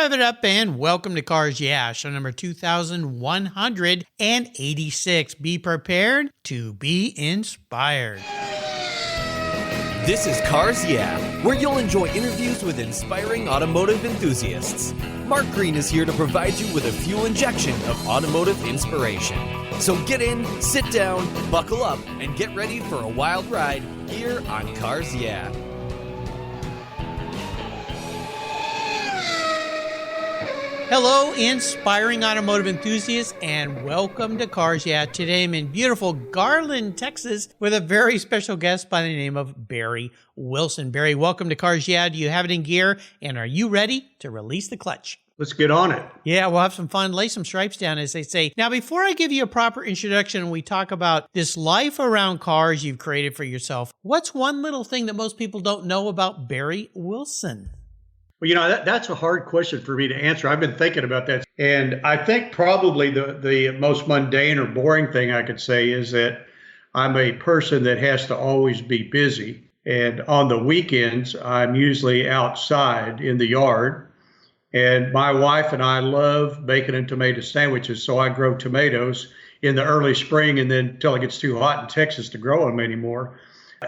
rev it up and welcome to Cars Yeah, show number 2186. Be prepared to be inspired. This is Cars Yeah, where you'll enjoy interviews with inspiring automotive enthusiasts. Mark Green is here to provide you with a fuel injection of automotive inspiration. So get in, sit down, buckle up, and get ready for a wild ride here on Cars Yeah. Hello, inspiring automotive enthusiasts, and welcome to Cars Yeah. Today I'm in beautiful Garland, Texas, with a very special guest by the name of Barry Wilson. Barry, welcome to Cars Yeah. Do you have it in gear, and are you ready to release the clutch? Let's get on it. Yeah, we'll have some fun. Lay some stripes down, as they say. Now, before I give you a proper introduction and we talk about this life around cars you've created for yourself, what's one little thing that most people don't know about Barry Wilson? Well, that's a hard question for me to answer. I've been thinking about that. And I think probably the most mundane or boring thing I could say is that I'm a person that has to always be busy. And on the weekends, I'm usually outside in the yard. And my wife and I love bacon and tomato sandwiches. So I grow tomatoes in the early spring and then until it gets too hot in Texas to grow them anymore.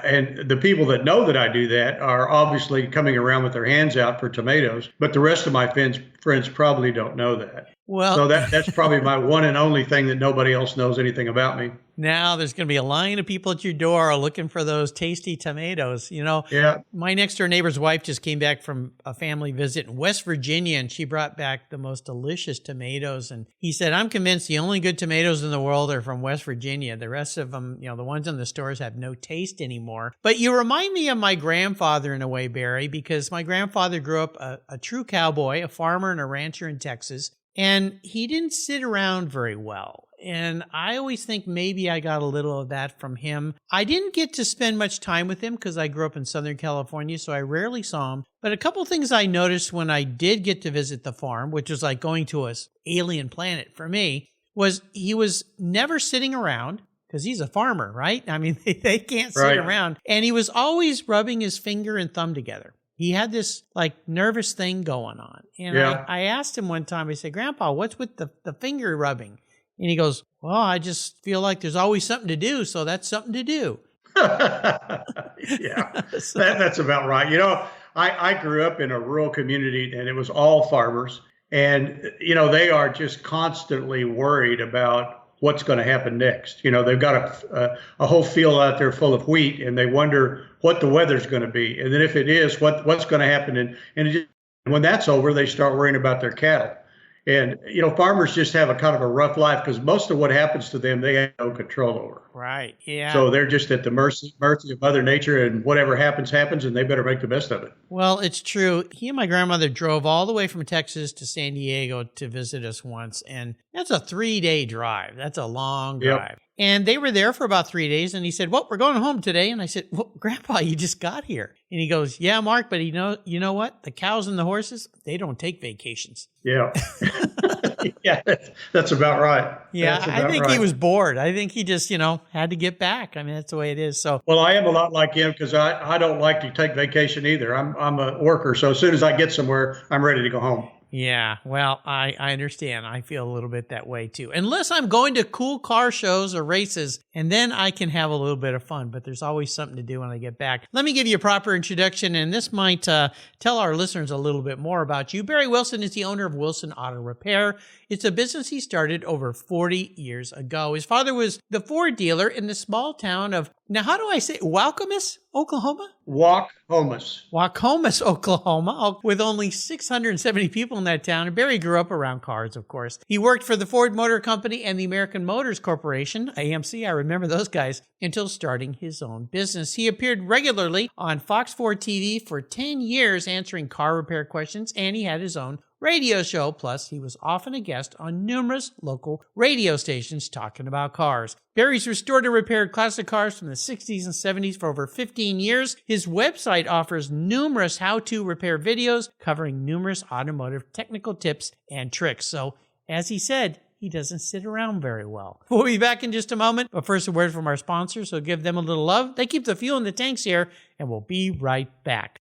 And the people that know that I do that are obviously coming around with their hands out for tomatoes, but the rest of my friends probably don't know that. Well, so that's probably my one and only thing that nobody else knows anything about me. Now there's going to be a line of people at your door looking for those tasty tomatoes. Yeah. My next door neighbor's wife just came back from a family visit in West Virginia, and she brought back the most delicious tomatoes. And he said, I'm convinced the only good tomatoes in the world are from West Virginia. The rest of them, the ones in the stores have no taste anymore. But you remind me of my grandfather in a way, Barry, because my grandfather grew up a true cowboy, a farmer and a rancher in Texas. And he didn't sit around very well. And I always think maybe I got a little of that from him. I didn't get to spend much time with him because I grew up in Southern California, so I rarely saw him. But a couple things I noticed when I did get to visit the farm, which was like going to an alien planet for me, was he was never sitting around because he's a farmer, right? I mean, they can't sit around. And he was always rubbing his finger and thumb together. He had this nervous thing going on. And I asked him one time, I said, Grandpa, what's with the finger rubbing? And he goes, well, I just feel like there's always something to do. So that's something to do. Yeah, that's about right. I grew up in a rural community and it was all farmers. And, they are just constantly worried about what's going to happen next. They've got a whole field out there full of wheat and they wonder what the weather's going to be. And then if it is, what's going to happen? And when that's over, they start worrying about their cattle. And, farmers just have a kind of a rough life because most of what happens to them, they have no control over. Right. Yeah. So they're just at the mercy of Mother Nature, and whatever happens, and they better make the best of it. Well, it's true. He and my grandmother drove all the way from Texas to San Diego to visit us once. And that's a 3-day drive. That's a long drive. Yep. And they were there for about 3 days. And he said, well, we're going home today. And I said, well, Grandpa, you just got here. And he goes, yeah, Mark, but you know what? The cows and the horses, they don't take vacations. Yeah. Yeah, that's about right. Yeah, I think he was bored. I think he just, had to get back. I mean, that's the way it is. So, well, I am a lot like him because I don't like to take vacation either. I'm a worker. So as soon as I get somewhere, I'm ready to go home. Yeah, well, I understand. I feel a little bit that way too. Unless I'm going to cool car shows or races, and then I can have a little bit of fun, but there's always something to do when I get back. Let me give you a proper introduction, and this might tell our listeners a little bit more about you. Barry Wilson is the owner of Wilson Auto Repair. It's a business he started over 40 years ago. His father was the Ford dealer in the small town of, now how do I say, Waukemis, Oklahoma? Waukemis, Oklahoma, with only 670 people in that town. And Barry grew up around cars, of course. He worked for the Ford Motor Company and the American Motors Corporation, AMC, I remember those guys, until starting his own business. He appeared regularly on Fox 4 TV for 10 years answering car repair questions, and he had his own radio show. Plus, he was often a guest on numerous local radio stations talking about cars. Barry's restored and repaired classic cars from the 60s and 70s for over 15 years. His website offers numerous how-to repair videos covering numerous automotive technical tips and tricks. So, as he said, he doesn't sit around very well. We'll be back in just a moment, but first a word from our sponsors, so give them a little love. They keep the fuel in the tanks here, and we'll be right back.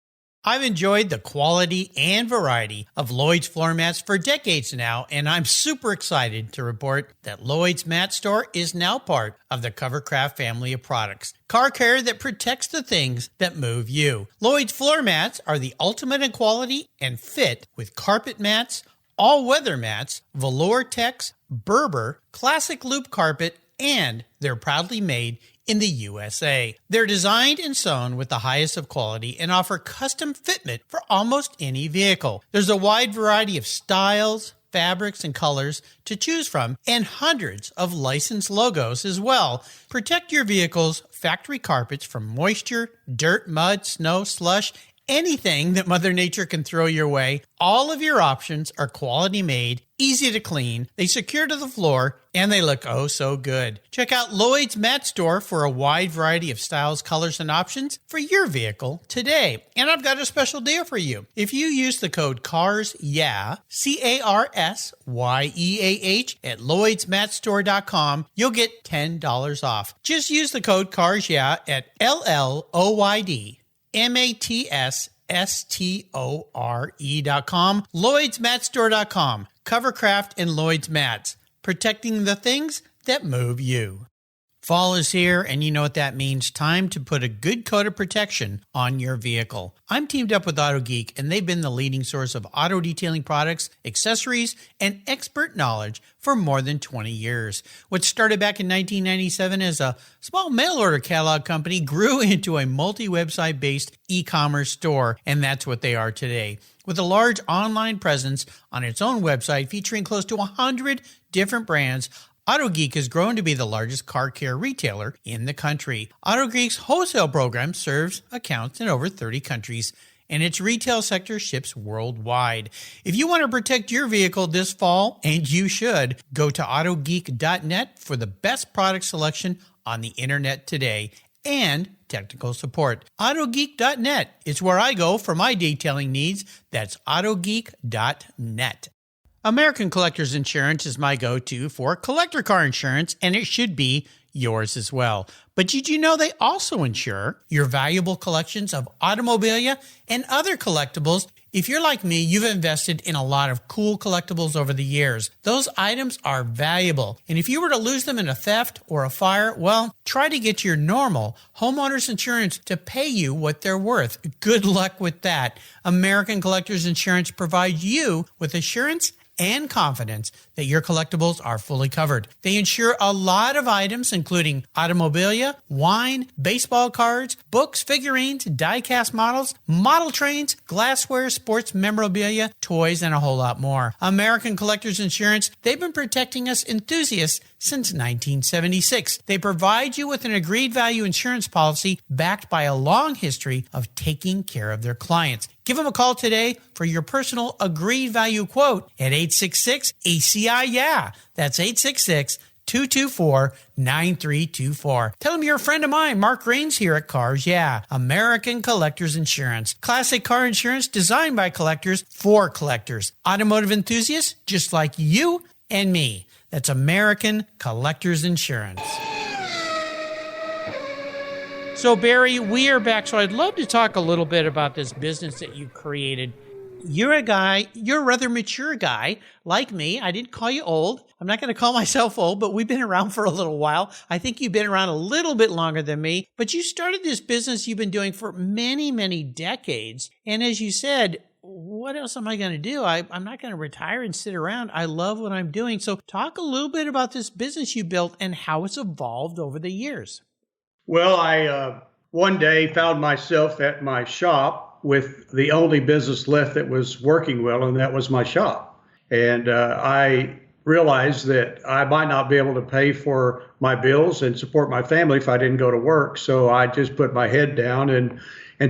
I've enjoyed the quality and variety of Lloyd's floor mats for decades now, and I'm super excited to report that Lloyd's Mat Store is now part of the Covercraft family of products. Car care that protects the things that move you. Lloyd's floor mats are the ultimate in quality and fit with carpet mats, all-weather mats, velour tex, Berber, classic loop carpet, and they're proudly made in the USA. They're designed and sewn with the highest of quality and offer custom fitment for almost any vehicle. There's a wide variety of styles, fabrics, and colors to choose from, and hundreds of licensed logos as well. Protect your vehicle's factory carpets from moisture, dirt, mud, snow, slush, anything that Mother Nature can throw your way. All of your options are quality made, easy to clean, they secure to the floor, and they look oh so good. Check out Lloyd's Mat Store for a wide variety of styles, colors, and options for your vehicle today. And I've got a special deal for you. If you use the code CARSYEAH, CARSYEAH at LloydsMatStore.com, you'll get $10 off. Just use the code CARSYEAH at LLOYDMATSSTORE.com, LloydsMatStore.com, Covercraft and Lloyd's Mats, protecting the things that move you. Fall is here, and you know what that means. Time to put a good coat of protection on your vehicle. I'm teamed up with Auto Geek, and they've been the leading source of auto detailing products, accessories, and expert knowledge for more than 20 years. What started back in 1997 as a small mail-order catalog company grew into a multi-website based e-commerce store, and that's what they are today. With a large online presence on its own website featuring close to 100 different brands, AutoGeek has grown to be the largest car care retailer in the country. AutoGeek's wholesale program serves accounts in over 30 countries, and its retail sector ships worldwide. If you want to protect your vehicle this fall, and you should, go to autogeek.net for the best product selection on the internet today and technical support. Autogeek.net is where I go for my detailing needs. That's autogeek.net. American Collectors Insurance is my go-to for collector car insurance, and it should be yours as well. But did you know they also insure your valuable collections of automobilia and other collectibles? If you're like me, you've invested in a lot of cool collectibles over the years. Those items are valuable, and if you were to lose them in a theft or a fire, well, try to get your normal homeowner's insurance to pay you what they're worth. Good luck with that. American Collectors Insurance provides you with assurance and confidence that your collectibles are fully covered. They insure a lot of items, including automobilia, wine, baseball cards, books, figurines, die-cast models, model trains, glassware, sports memorabilia, toys, and a whole lot more. American Collectors Insurance, they've been protecting us enthusiasts since 1976. They provide you with an agreed value insurance policy backed by a long history of taking care of their clients. Give them a call today for your personal agreed value quote at 866-ACI-YEAH. That's 866-224-9324. Tell them you're a friend of mine, Mark Rains here at Cars Yeah, American Collectors Insurance. Classic car insurance designed by collectors for collectors. Automotive enthusiasts just like you and me. That's American Collectors Insurance. So, Barry, we are back. So I'd love to talk a little bit about this business that you created. You're a rather mature guy like me. I didn't call you old. I'm not going to call myself old, but we've been around for a little while. I think you've been around a little bit longer than me, but you started this business you've been doing for many, many decades. And as you said, what else am I going to do? I'm not going to retire and sit around. I love what I'm doing. So talk a little bit about this business you built and how it's evolved over the years. Well, I one day found myself at my shop with the only business left that was working well, and that was my shop. And I realized that I might not be able to pay for my bills and support my family if I didn't go to work. So I just put my head down and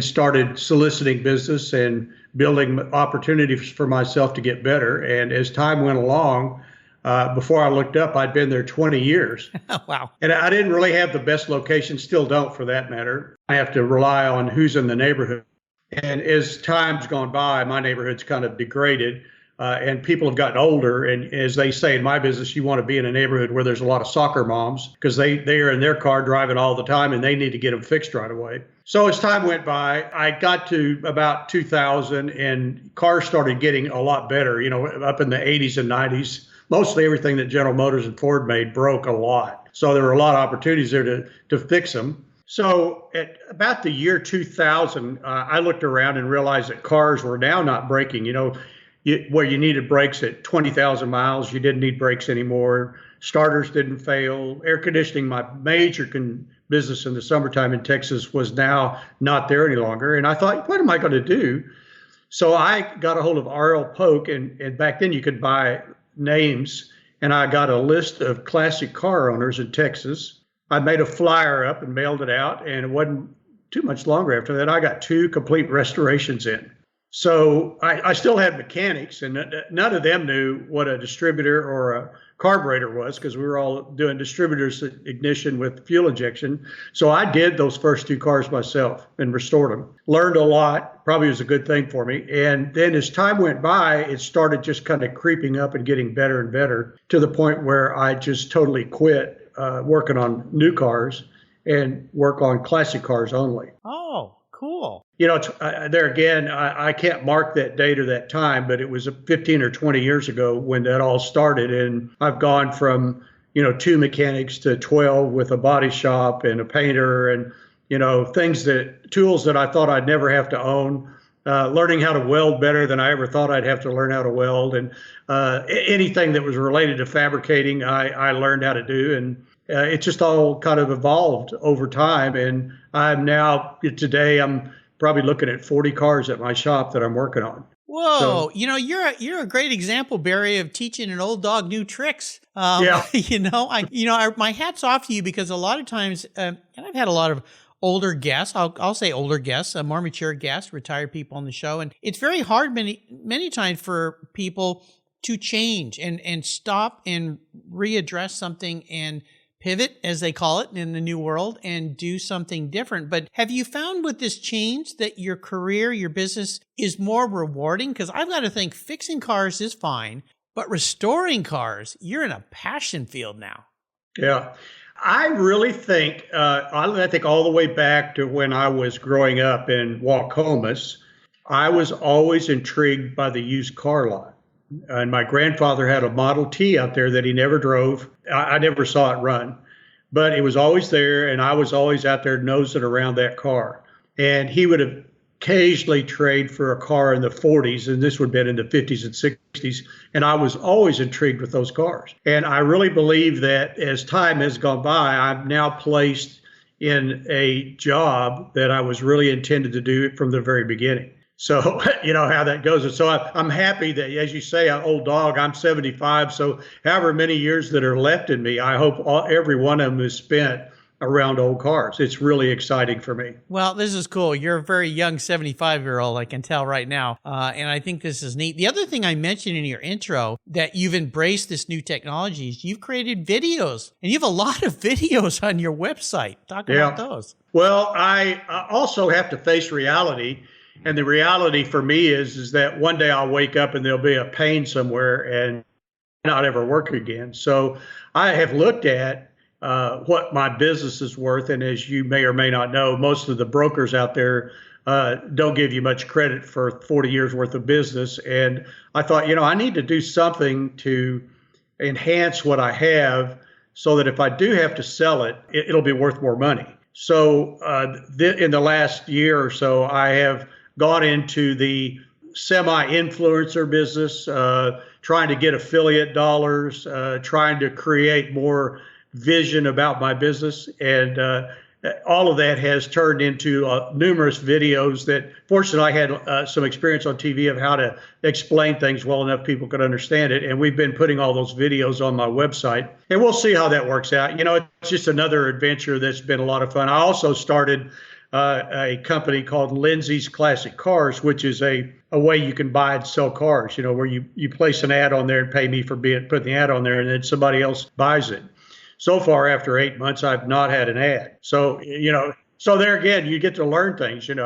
started soliciting business and building opportunities for myself to get better. And as time went along, before I looked up, I'd been there 20 years. Wow. And I didn't really have the best location, still don't for that matter. I have to rely on who's in the neighborhood. And as time's gone by, my neighborhood's kind of degraded and people have gotten older. And as they say in my business, you want to be in a neighborhood where there's a lot of soccer moms because they are in their car driving all the time and they need to get them fixed right away. So as time went by, I got to about 2000 and cars started getting a lot better, up in the 80s and 90s. Mostly everything that General Motors and Ford made broke a lot. So there were a lot of opportunities there to fix them. So at about the year 2000, I looked around and realized that cars were now not braking. Where you needed brakes at 20,000 miles, you didn't need brakes anymore. Starters didn't fail. Air conditioning, my major business in the summertime in Texas, was now not there any longer. And I thought, what am I going to do? So I got a hold of R.L. Polk, and back then you could buy names, and I got a list of classic car owners in Texas. I made a flyer up and mailed it out, and it wasn't too much longer after that, I got 2 complete restorations in. So I still had mechanics, and none of them knew what a distributor or a carburetor was, because we were all doing distributors ignition with fuel injection. So I did those first 2 cars myself and restored them. Learned a lot, probably was a good thing for me. And then as time went by, it started just kind of creeping up and getting better and better, to the point where I just totally quit working on new cars and work on classic cars only. Oh, cool. There again, I can't mark that date or that time, but it was 15 or 20 years ago when that all started. And I've gone from, 2 mechanics to 12 with a body shop and a painter and, tools that I thought I'd never have to own, learning how to weld better than I ever thought I'd have to learn how to weld. And anything that was related to fabricating, I learned how to do. And it just all kind of evolved over time. And today I'm probably looking at 40 cars at my shop that I'm working on. Whoa! So, you're a great example, Barry, of teaching an old dog new tricks. Yeah. My hat's off to you, because a lot of times, and I've had a lot of older guests. I'll say older guests, more mature guests, retired people on the show, and it's very hard many times for people to change and stop and readdress something and pivot, as they call it in the new world, and do something different. But have you found with this change that your career, your business is more rewarding? Because I've got to think fixing cars is fine, but restoring cars, you're in a passion field now. Yeah. I really think, I think all the way back to when I was growing up in Waukomis, I was always intrigued by the used car lot. And my grandfather had a Model T out there that he never drove. I never saw it run, but it was always there. And I was always out there nosing around that car. And he would occasionally trade for a car in the 40s. And this would have been in the 50s and 60s. And I was always intrigued with those cars. And I really believe that as time has gone by, I'm now placed in a job that I was really intended to do from the very beginning. So, how that goes. And so I'm happy that, as you say, an old dog, I'm 75. So however many years that are left in me, I hope every one of them is spent around old cars. It's really exciting for me. Well, this is cool. You're a very young 75-year-old, I can tell right now. And I think this is neat. The other thing I mentioned in your intro, that you've embraced this new technologies, you've created videos, and you have a lot of videos on your website. Talk about those. Well, I also have to face reality. And the reality for me is that one day I'll wake up and there'll be a pain somewhere and not ever work again. So I have looked at what my business is worth. And as you may or may not know, most of the brokers out there don't give you much credit for 40 years worth of business. And I thought, I need to do something to enhance what I have so that if I do have to sell it, it'll be worth more money. So in the last year or so, I have gone into the semi-influencer business, trying to get affiliate dollars, trying to create more vision about my business. And all of that has turned into numerous videos that, fortunately, I had some experience on TV of how to explain things well enough people could understand it. And we've been putting all those videos on my website. And we'll see how that works out. It's just another adventure that's been a lot of fun. I also started a company called Lindsay's Classic Cars, which is a way you can buy and sell cars, where you place an ad on there and pay me for putting the ad on there, and then somebody else buys it. So far, after 8 months, I've not had an ad. So, so there again, you get to learn things, and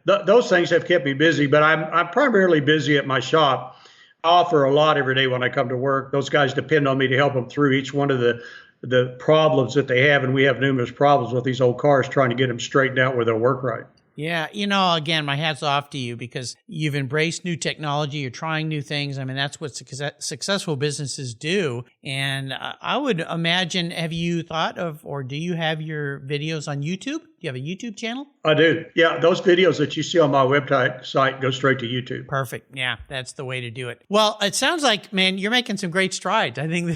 those things have kept me busy, but I'm primarily busy at my shop. I offer a lot every day when I come to work. Those guys depend on me to help them through each one of the the problems that they have, and we have numerous problems with these old cars, trying to get them straightened out where they'll work right. Yeah, again, my hat's off to you because you've embraced new technology. You're trying new things. I mean, that's what successful businesses do. And I would imagine, have you thought of, or do you have your videos on YouTube? Do you have a YouTube channel? I do. Yeah, those videos that you see on my website site go straight to YouTube. Perfect. Yeah, that's the way to do it. Well, it sounds like, man, you're making some great strides. I think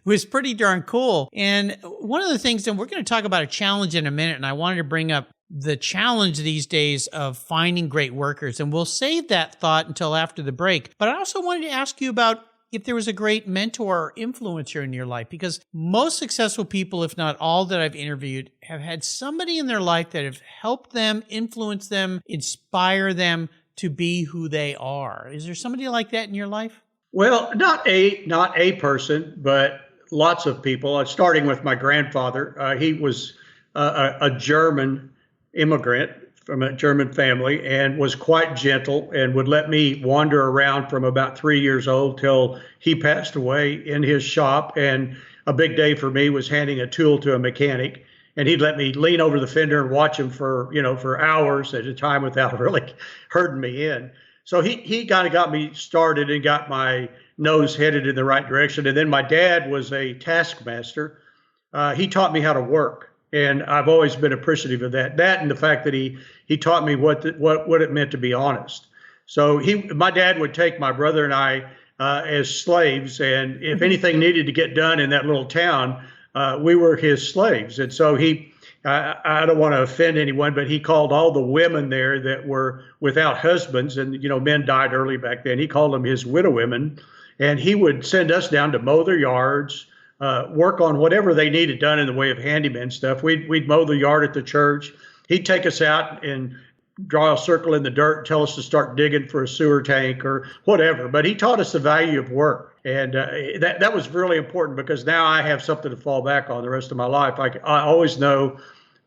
was pretty darn cool. And one of the things, and we're going to talk about a challenge in a minute, and I wanted to bring up the challenge these days of finding great workers. And we'll save that thought until after the break. But I also wanted to ask you about if there was a great mentor or influencer in your life, because most successful people, if not all that I've interviewed, have had somebody in their life that have helped them, influence them, inspire them to be who they are. Is there somebody like that in your life? Well, not a person, but lots of people. Starting with my grandfather. He was a German immigrant from a German family and was quite gentle and would let me wander around from about 3 years old till he passed away in his shop. And a big day for me was handing a tool to a mechanic, and he'd let me lean over the fender and watch him for hours at a time without really herding me in. So he kind of got me started and got my nose headed in the right direction. And then my dad was a taskmaster. He taught me how to work. And I've always been appreciative of that. That and the fact that he taught me what it meant to be honest. So my dad would take my brother and I as slaves, and if anything needed to get done in that little town, we were his slaves. And so I don't want to offend anyone, but he called all the women there that were without husbands, and men died early back then. He called them his widow women, and he would send us down to mow their yards. Work on whatever they needed done in the way of handyman stuff. We'd mow the yard at the church. He'd take us out and draw a circle in the dirt and tell us to start digging for a sewer tank or whatever. But he taught us the value of work. And that was really important, because now I have something to fall back on the rest of my life. I always know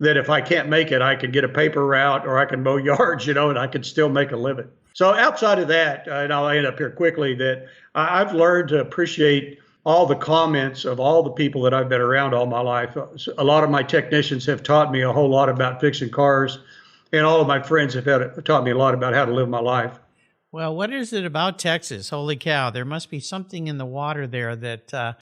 that if I can't make it, I can get a paper route or I can mow yards, and I can still make a living. So outside of that, and I'll end up here quickly, that I've learned to appreciate all the comments of all the people that I've been around all my life. A lot of my technicians have taught me a whole lot about fixing cars, and all of my friends have taught me a lot about how to live my life. Well, what is it about Texas? Holy cow. There must be something in the water there that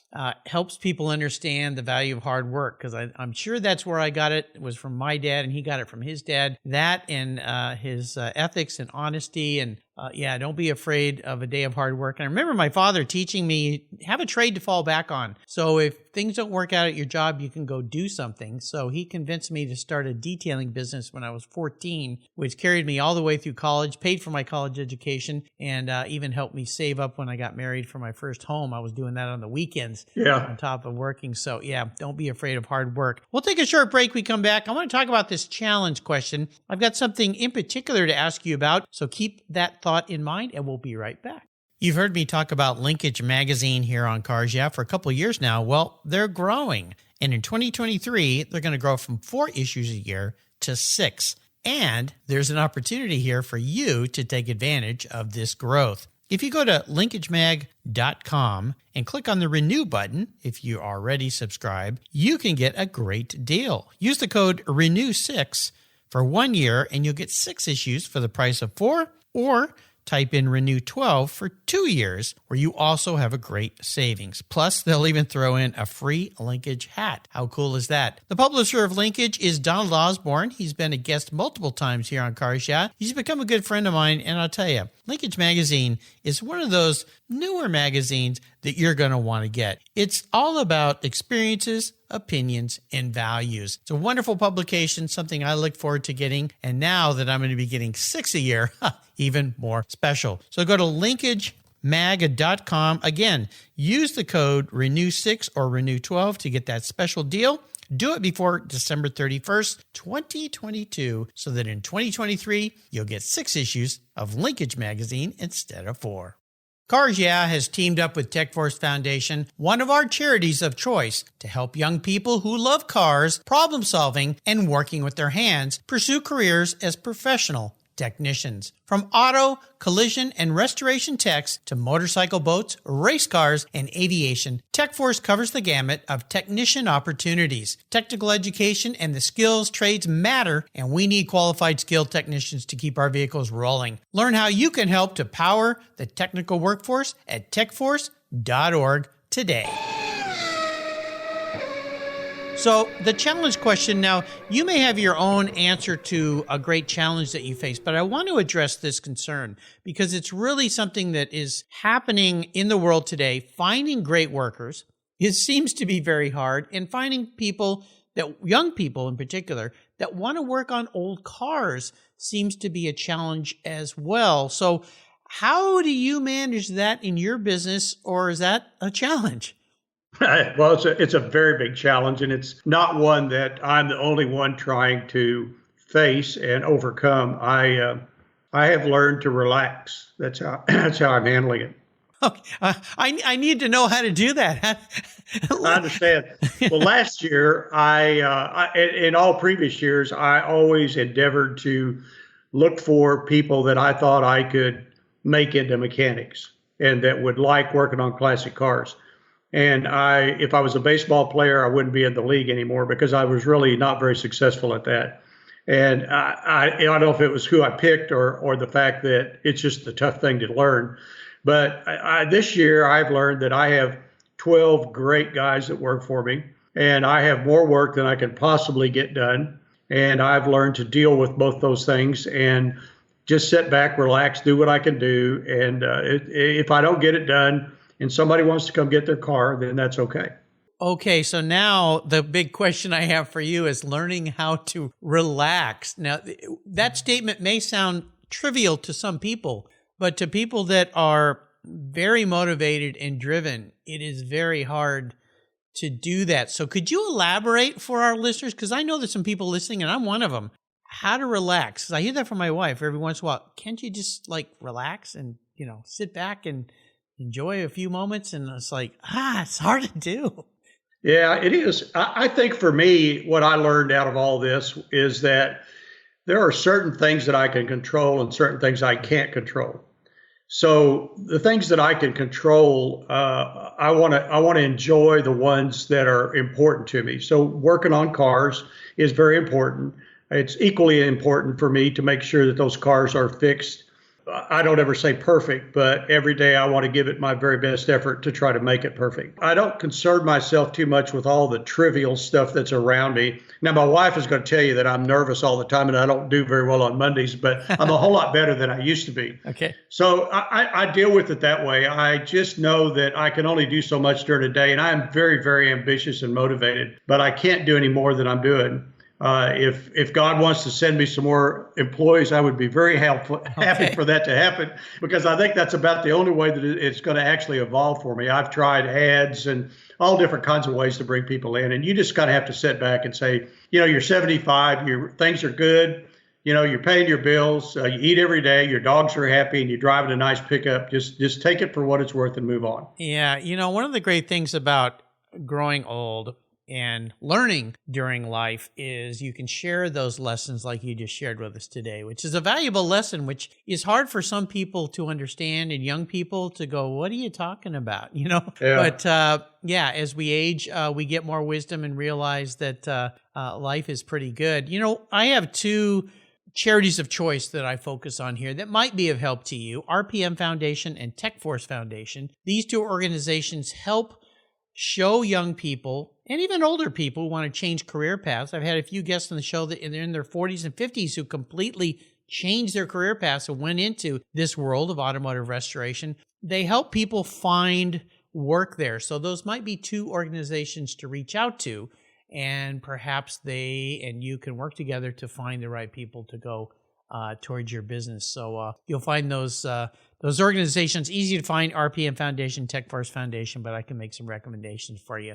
helps people understand the value of hard work, because I'm sure that's where I got it. It was from my dad, and he got it from his dad. That and his ethics and honesty, and don't be afraid of a day of hard work. And I remember my father teaching me, have a trade to fall back on. So if things don't work out at your job, you can go do something. So he convinced me to start a detailing business when I was 14, which carried me all the way through college, paid for my college education, and even helped me save up when I got married for my first home. I was doing that on the weekends on top of working. So don't be afraid of hard work. We'll take a short break. We come back. I want to talk about this challenge question. I've got something in particular to ask you about. So keep that thought in mind, and we'll be right back. You've heard me talk about Linkage Magazine here on Cars Yeah for a couple of years now. Well, they're growing. And in 2023, they're going to grow from 4 issues a year to 6. And there's an opportunity here for you to take advantage of this growth. If you go to linkagemag.com and click on the Renew button, if you already subscribe, you can get a great deal. Use the code RENEW6 for 1 year, and you'll get 6 issues for the price of 4, or type in Renew 12 for 2 years, where you also have a great savings. Plus, they'll even throw in a free Linkage hat. How cool is that? The publisher of Linkage is Donald Osborne. He's been a guest multiple times here on Cars Yeah. He's become a good friend of mine, and I'll tell you, Linkage Magazine is one of those newer magazines that you're going to want to get. It's all about experiences, opinions, and values. It's a wonderful publication, something I look forward to getting. And now that I'm going to be getting 6 a year, even more special. So go to linkagemag.com. Again, use the code RENEW6 or RENEW12 to get that special deal. Do it before December 31st, 2022, so that in 2023, you'll get 6 issues of Linkage Magazine instead of 4. Cars Yeah has teamed up with TechForce Foundation, one of our charities of choice, to help young people who love cars, problem solving, and working with their hands pursue careers as professional technicians. From auto, collision, and restoration techs to motorcycle boats, race cars, and aviation, TechForce covers the gamut of technician opportunities. Technical education and the skills trades matter, and we need qualified, skilled technicians to keep our vehicles rolling. Learn how you can help to power the technical workforce at techforce.org today. So the challenge question now, you may have your own answer to a great challenge that you face, but I want to address this concern because it's really something that is happening in the world today. Finding great workers, it seems to be very hard, and finding people, that young people in particular, that want to work on old cars seems to be a challenge as well. So how do you manage that in your business, or is that a challenge? Well, it's a very big challenge, and it's not one that I'm the only one trying to face and overcome. I have learned to relax. That's how I'm handling it. Okay. I need to know how to do that. I understand. Well, last year, in all previous years, I always endeavored to look for people that I thought I could make into mechanics and that would like working on classic cars. And if I was a baseball player, I wouldn't be in the league anymore because I was really not very successful at that. And I don't know if it was who I picked or the fact that it's just a tough thing to learn. But this year, I've learned that I have 12 great guys that work for me, and I have more work than I can possibly get done. And I've learned to deal with both those things and just sit back, relax, do what I can do. And if I don't get it done, and somebody wants to come get their car, then that's okay. Okay, so now the big question I have for you is learning how to relax. Now, that statement may sound trivial to some people, but to people that are very motivated and driven, it is very hard to do that. So could you elaborate for our listeners? Because I know there's some people listening, and I'm one of them. How to relax. 'Cause I hear that from my wife every once in a while. Can't you just relax and, sit back and enjoy a few moments? And it's it's hard to do. Yeah, it is. I think for me, what I learned out of all this is that there are certain things that I can control and certain things I can't control. So the things that I can control, I want to enjoy the ones that are important to me. So working on cars is very important. It's equally important for me to make sure that those cars are fixed. I don't ever say perfect, but every day I want to give it my very best effort to try to make it perfect. I don't concern myself too much with all the trivial stuff that's around me. Now, my wife is going to tell you that I'm nervous all the time and I don't do very well on Mondays, but I'm a whole lot better than I used to be. Okay. So I deal with it that way. I just know that I can only do so much during the day, and I'm very, very ambitious and motivated, but I can't do any more than I'm doing. If God wants to send me some more employees, I would be very happy for that to happen, because I think that's about the only way that it's going to actually evolve for me. I've tried ads and all different kinds of ways to bring people in, and you just kind of have to sit back and say, you're 75, things are good, you're paying your bills, you eat every day, your dogs are happy, and you're driving a nice pickup. Just take it for what it's worth and move on. Yeah, one of the great things about growing old and learning during life is you can share those lessons like you just shared with us today, which is a valuable lesson, which is hard for some people to understand and young people to go, what are you talking about? Yeah. But as we age, we get more wisdom and realize that life is pretty good. I have two charities of choice that I focus on here that might be of help to you, RPM Foundation and TechForce Foundation. These two organizations help show young people and even older people who want to change career paths. I've had a few guests on the show that they're in their 40s and 50s who completely changed their career paths and went into this world of automotive restoration. They help people find work there. So those might be two organizations to reach out to, and perhaps they and you can work together to find the right people to go towards your business. So you'll find those organizations easy to find: RPM Foundation, TechForce Foundation, but I can make some recommendations for you.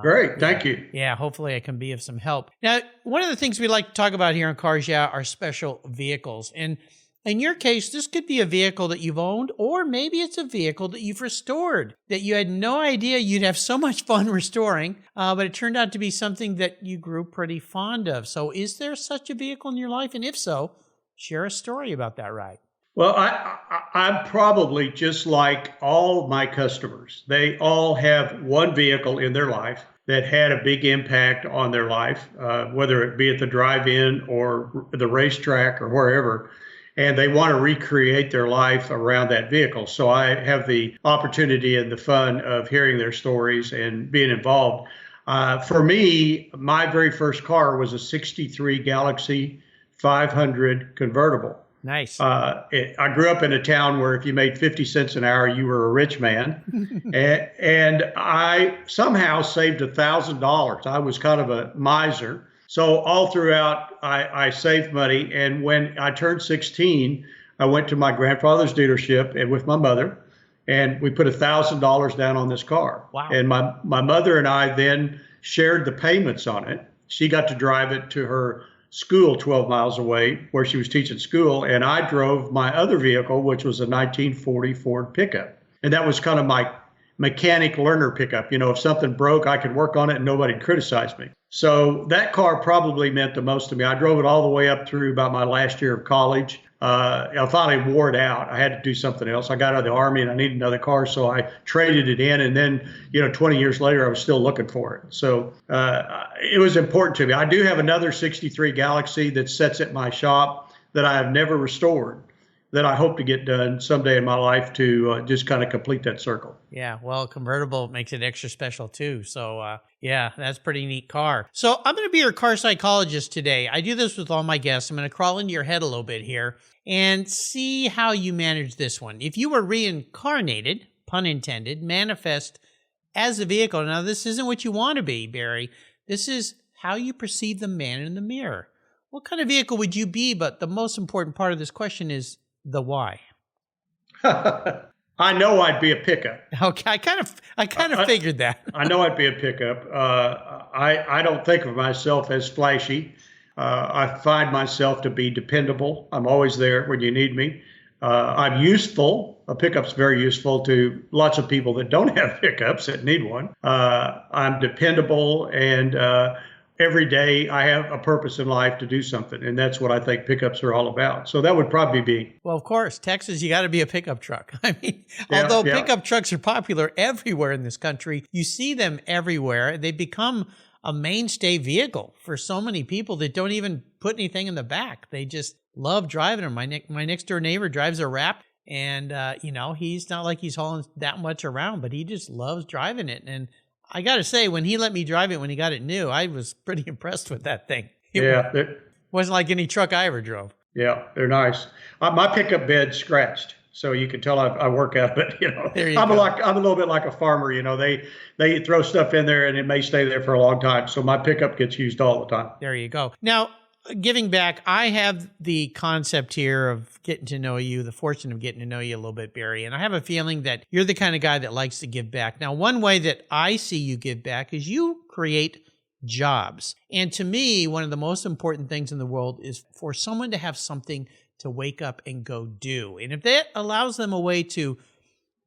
Great. Thank you. Yeah, hopefully I can be of some help. Now, one of the things we like to talk about here on Cars Yeah are special vehicles. And in your case, this could be a vehicle that you've owned, or maybe it's a vehicle that you've restored that you had no idea you'd have so much fun restoring, but it turned out to be something that you grew pretty fond of. So is there such a vehicle in your life? And if so, Share a story about that ride. Well, I'm probably just like all my customers. They all have one vehicle in their life that had a big impact on their life, whether it be at the drive-in or the racetrack or wherever. And they want to recreate their life around that vehicle. So I have the opportunity and the fun of hearing their stories and being involved. For me, my very first car was a 63 Galaxy 500 convertible. Nice. I grew up in a town where if you made 50 cents an hour, you were a rich man. and I somehow saved $1,000. I was kind of a miser. So all throughout, I saved money. And when I turned 16, I went to my grandfather's dealership and with my mother, and we put $1,000 down on this car. Wow. And my mother and I then shared the payments on it. She got to drive it to her school 12 miles away where she was teaching school. And I drove my other vehicle, which was a 1940 Ford pickup. And that was kind of my mechanic learner pickup. You know, if something broke, I could work on it and nobody'd criticize me. So that car probably meant the most to me. I drove it all the way up through about my last year of college. I finally wore it out. I had to do something else. I got out of the Army and I needed another car, so I traded it in. And then, 20 years later, I was still looking for it. So it was important to me. I do have another 63 Galaxy that sits at my shop that I have never restored, that I hope to get done someday in my life to just kind of complete that circle. Yeah, well, convertible makes it extra special too. So, yeah, that's a pretty neat car. So I'm going to be your car psychologist today. I do this with all my guests. I'm going to crawl into your head a little bit here and see how you manage this one. If you were reincarnated, pun intended, manifest as a vehicle. Now, this isn't what you want to be, Barry. This is how you perceive the man in the mirror. What kind of vehicle would you be? But the most important part of this question is the why. I know I'd be a pickup. Okay, I kind of figured that. I know I'd be a pickup. I don't think of myself as flashy. I find myself to be dependable. I'm always there when you need me. I'm useful. A pickup's very useful to lots of people that don't have pickups that need one. I'm dependable, and every day I have a purpose in life to do something, and that's what I think pickups are all about. So that would probably be. Well, of course, Texas, you got to be a pickup truck. I mean, although pickup trucks are popular everywhere in this country, you see them everywhere. They become a mainstay vehicle for so many people that don't even put anything in the back. They just love driving them. My next door neighbor drives a Wrap, and he's not like he's hauling that much around, but he just loves driving it. And I got to say, when he let me drive it when he got it new, I was pretty impressed with that thing. It wasn't like any truck I ever drove. Yeah, they're nice. My pickup bed's scratched, so you can tell I work out of it. There you I'm go. a little bit like a farmer. They throw stuff in there and it may stay there for a long time. So my pickup gets used all the time. There you go. Now, giving back, I have the concept here of getting to know you, the fortune of getting to know you a little bit, Barry. And I have a feeling that you're the kind of guy that likes to give back. Now, one way that I see you give back is you create jobs. And to me, one of the most important things in the world is for someone to have something to wake up and go do. And if that allows them a way to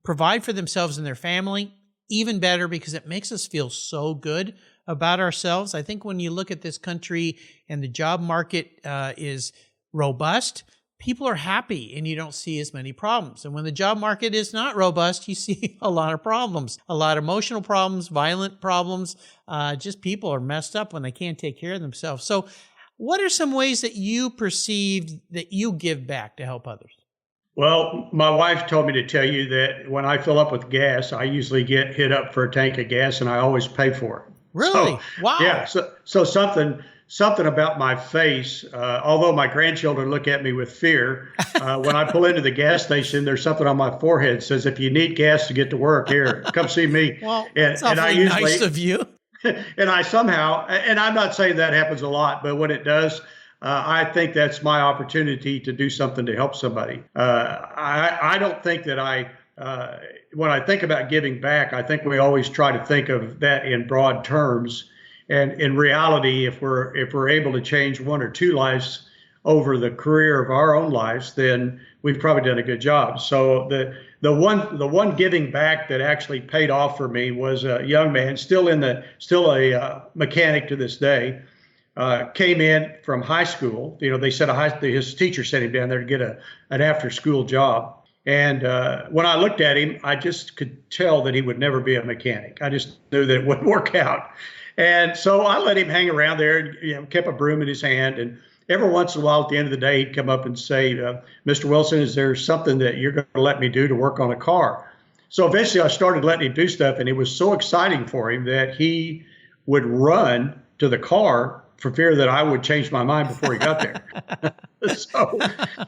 provide for themselves and their family, even better, because it makes us feel so good about ourselves. I think when you look at this country and the job market is robust, people are happy and you don't see as many problems. And when the job market is not robust, you see a lot of problems, a lot of emotional problems, violent problems. Just people are messed up when they can't take care of themselves. So what are some ways that you perceive that you give back to help others? Well, my wife told me to tell you that when I fill up with gas, I usually get hit up for a tank of gas and I always pay for it. Really? Wow. Yeah. So something about my face, although my grandchildren look at me with fear, when I pull into the gas station, there's something on my forehead that says, if you need gas to get to work, here, come see me. Well, that's awfully nice of you. And I somehow, and I'm not saying that happens a lot, but when it does, I think that's my opportunity to do something to help somebody. I don't think that when I think about giving back, I think we always try to think of that in broad terms. And in reality, if we're able to change one or two lives over the career of our own lives, then we've probably done a good job. So the one giving back that actually paid off for me was a young man, still a mechanic to this day. came in from high school. They said his teacher sent him down there to get an after-school job. And when I looked at him, I just could tell that he would never be a mechanic. I just knew that it wouldn't work out. And so I let him hang around there and kept a broom in his hand. And every once in a while, at the end of the day, he'd come up and say, Mr. Wilson, is there something that you're going to let me do to work on a car? So eventually I started letting him do stuff, and it was so exciting for him that he would run to the car for fear that I would change my mind before he got there.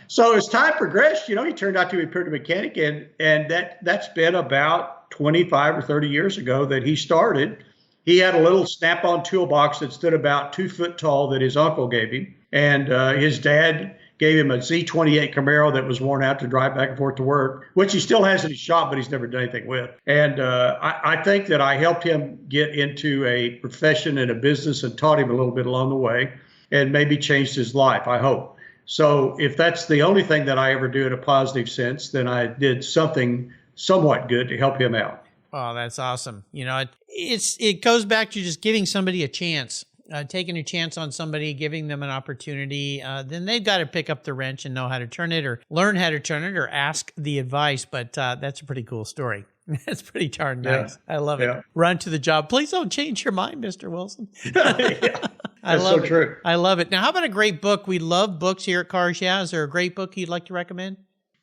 So as time progressed, he turned out to be a pretty mechanic, and that's been about 25 or 30 years ago that he started. He had a little Snap-on toolbox that stood about 2 foot tall that his uncle gave him, and his dad gave him a Z28 Camaro that was worn out to drive back and forth to work, which he still has in his shop, but he's never done anything with. And I think that I helped him get into a profession and a business and taught him a little bit along the way, and maybe changed his life, I hope. So if that's the only thing that I ever do in a positive sense, then I did something somewhat good to help him out. Oh, that's awesome. It goes back to just giving somebody a chance. Taking a chance on somebody, giving them an opportunity, then they've got to pick up the wrench and know how to turn it, or learn how to turn it, or ask the advice. But that's a pretty cool story. That's pretty darn nice. Yeah. I love it. Run to the job. Please don't change your mind, Mr. Wilson. That's so true. I love it. Now, how about a great book? We love books here at Cars Yeah. Is there a great book you'd like to recommend?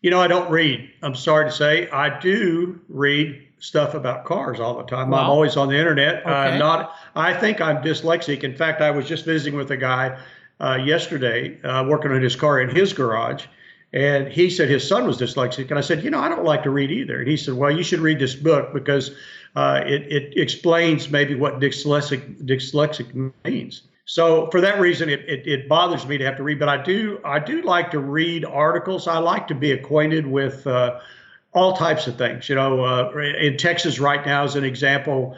I don't read. I'm sorry to say. I do read stuff about cars all the time. Wow. I'm always on the internet. Okay. I think I'm dyslexic. In fact, I was just visiting with a guy yesterday working on his car in his garage, and he said his son was dyslexic. And I said, I don't like to read either. And he said, well, you should read this book because it explains maybe what dyslexic means. So for that reason, it bothers me to have to read. But I do like to read articles. I like to be acquainted with all types of things. In Texas right now, as an example,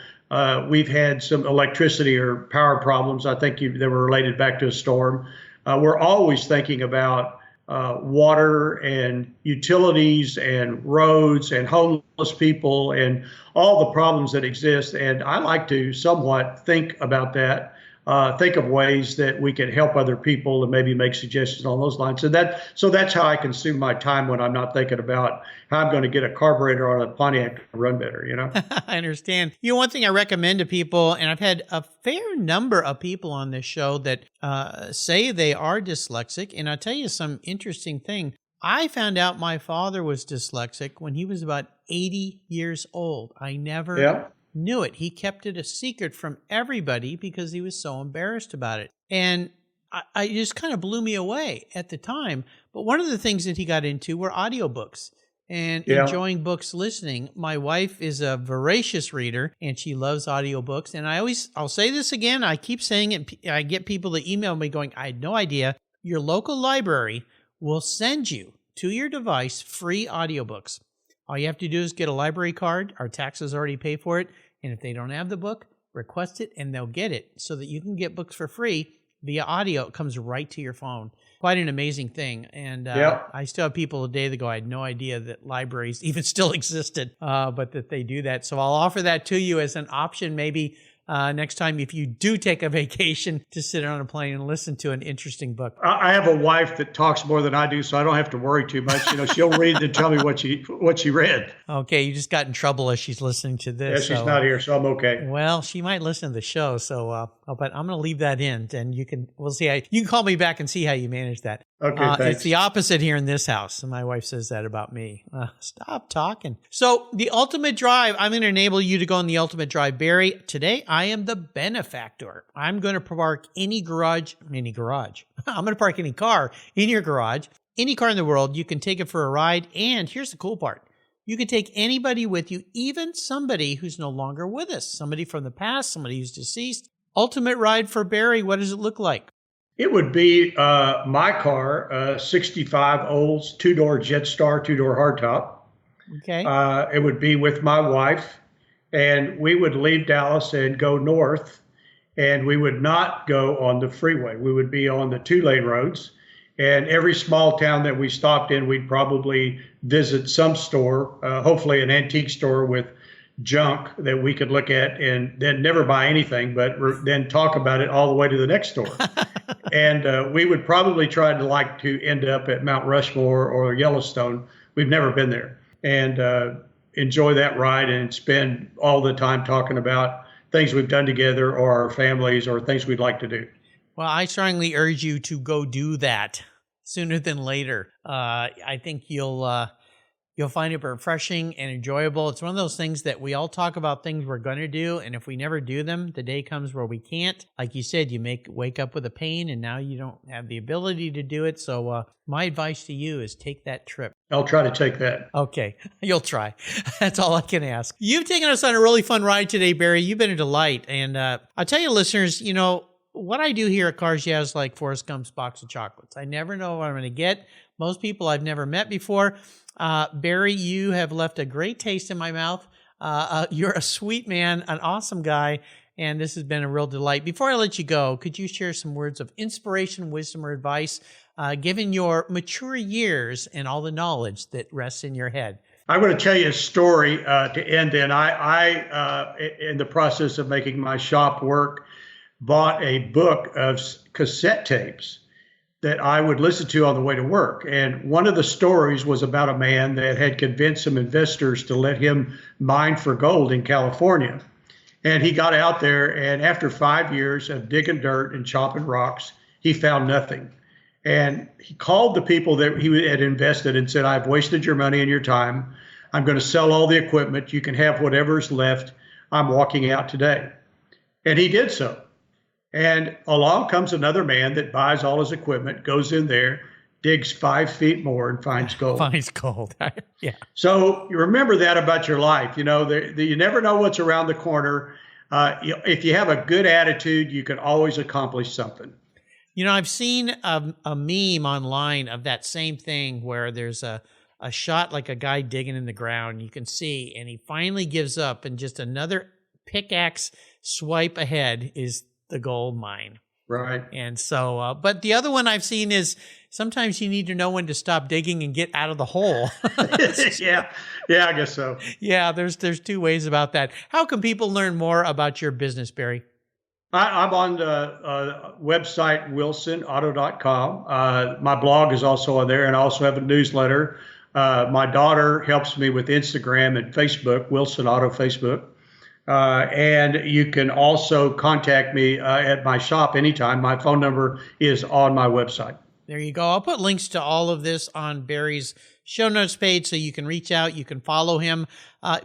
we've had some electricity or power problems. I think they were related back to a storm. We're always thinking about water and utilities and roads and homeless people and all the problems that exist. And I like to somewhat think about that. Think of ways that we can help other people and maybe make suggestions on those lines. So that's how I consume my time when I'm not thinking about how I'm going to get a carburetor on a Pontiac to run better, I understand. One thing I recommend to people, and I've had a fair number of people on this show that say they are dyslexic, and I'll tell you some interesting thing. I found out my father was dyslexic when he was about 80 years old. I never knew it. He kept it a secret from everybody because he was so embarrassed about it. And I just kind of blew me away at the time. But one of the things that he got into were audiobooks and enjoying books listening. My wife is a voracious reader and she loves audiobooks. And I'll say this again. I keep saying it. I get people to email me going, I had no idea. Your local library will send you to your device free audiobooks. All you have to do is get a library card. Our taxes already pay for it. And if they don't have the book, request it and they'll get it so that you can get books for free via audio. It comes right to your phone. Quite an amazing thing. And I still have people today that go, I had no idea that libraries even still existed, but that they do that. So I'll offer that to you as an option maybe next time if you do take a vacation to sit on a plane and listen to an interesting book. I have a wife that talks more than I do, so I don't have to worry too much. She'll read and tell me what she read. Okay, you just got in trouble as she's listening to this. Yeah, she's not here, so I'm okay. Well, she might listen to the show, so but I'm going to leave that in, and we'll see how you can call me back and see how you manage that. Okay, thanks. It's the opposite here in this house. And my wife says that about me. Stop talking. So the Ultimate Drive, I'm going to enable you to go on the Ultimate Drive. Barry, today I am the benefactor. I'm going to park any garage. I'm going to park any car in your garage, any car in the world. You can take it for a ride. And here's the cool part. You can take anybody with you, even somebody who's no longer with us, somebody from the past, somebody who's deceased. Ultimate Ride for Barry, what does it look like? It would be my car, 65 Olds, 2-door Jetstar, 2-door hardtop. Okay. It would be with my wife, and we would leave Dallas and go north, and we would not go on the freeway. We would be on the 2-lane roads, and every small town that we stopped in, we'd probably visit some store, hopefully an antique store with junk that we could look at and then never buy anything, but then talk about it all the way to the next store. And we would probably try to end up at Mount Rushmore or Yellowstone. We've never been there. And enjoy that ride and spend all the time talking about things we've done together or our families or things we'd like to do. Well, I strongly urge you to go do that sooner than later. I think you'll find it refreshing and enjoyable. It's one of those things that we all talk about things we're going to do, and if we never do them, the day comes where we can't. Like you said, you wake up with a pain, and now you don't have the ability to do it. So my advice to you is take that trip. I'll try to take that. Okay, you'll try. That's all I can ask. You've taken us on a really fun ride today, Barry. You've been a delight. And I'll tell you, listeners, what I do here at Cars Yeah is like Forrest Gump's box of chocolates. I never know what I'm going to get. Most people I've never met before. Barry, you have left a great taste in my mouth. You're a sweet man, an awesome guy, and this has been a real delight. Before I let you go, could you share some words of inspiration, wisdom, or advice, given your mature years and all the knowledge that rests in your head? I'm going to tell you a story to end in. I in the process of making my shop work, bought a book of cassette tapes that I would listen to on the way to work. And one of the stories was about a man that had convinced some investors to let him mine for gold in California. And he got out there, and after 5 years of digging dirt and chopping rocks, he found nothing. And he called the people that he had invested and said, I've wasted your money and your time. I'm going to sell all the equipment. You can have whatever's left. I'm walking out today. And he did so. And along comes another man that buys all his equipment, goes in there, digs 5 feet more, and finds gold. Finds gold. Yeah. So you remember that about your life. You never know what's around the corner. If you have a good attitude, you can always accomplish something. I've seen a meme online of that same thing where there's a shot like a guy digging in the ground. You can see, and he finally gives up, and just another pickaxe swipe ahead is the gold mine. Right. And so, but the other one I've seen is sometimes you need to know when to stop digging and get out of the hole. Yeah, I guess so. Yeah, there's 2 ways about that. How can people learn more about your business, Barry? I'm on the website, wilsonauto.com. My blog is also on there, and I also have a newsletter. My daughter helps me with Instagram and Facebook, Wilson Auto Facebook. And you can also contact me at my shop anytime. My phone number is on my website. There you go. I'll put links to all of this on Barry's show notes page so you can reach out. You can follow him.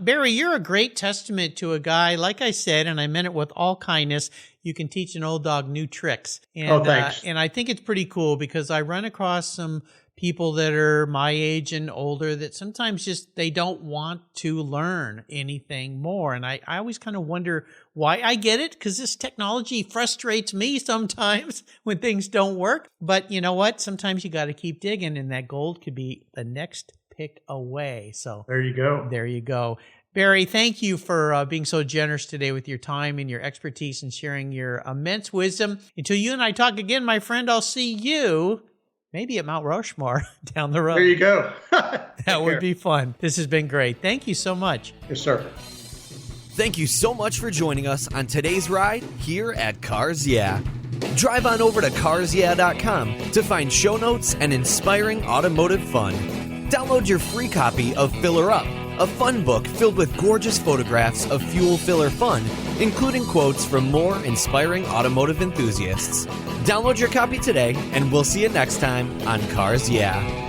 Barry, you're a great testament to a guy, like I said, and I meant it with all kindness. You can teach an old dog new tricks. And, thanks. And I think it's pretty cool because I run across some people that are my age and older that sometimes just they don't want to learn anything more. And I always kind of wonder why. I get it, because this technology frustrates me sometimes when things don't work. But you know what? Sometimes you got to keep digging, and that gold could be the next pick away. So there you go. There you go. Barry, thank you for being so generous today with your time and your expertise and sharing your immense wisdom. Until you and I talk again, my friend, I'll see you maybe at Mount Rushmore down the road. There you go. That would be fun. This has been great. Thank you so much. Yes, sir. Thank you so much for joining us on today's ride here at Cars Yeah. Drive on over to carsyeah.com to find show notes and inspiring automotive fun. Download your free copy of Filler Up, a fun book filled with gorgeous photographs of fuel filler fun, including quotes from more inspiring automotive enthusiasts. Download your copy today, and we'll see you next time on Cars Yeah.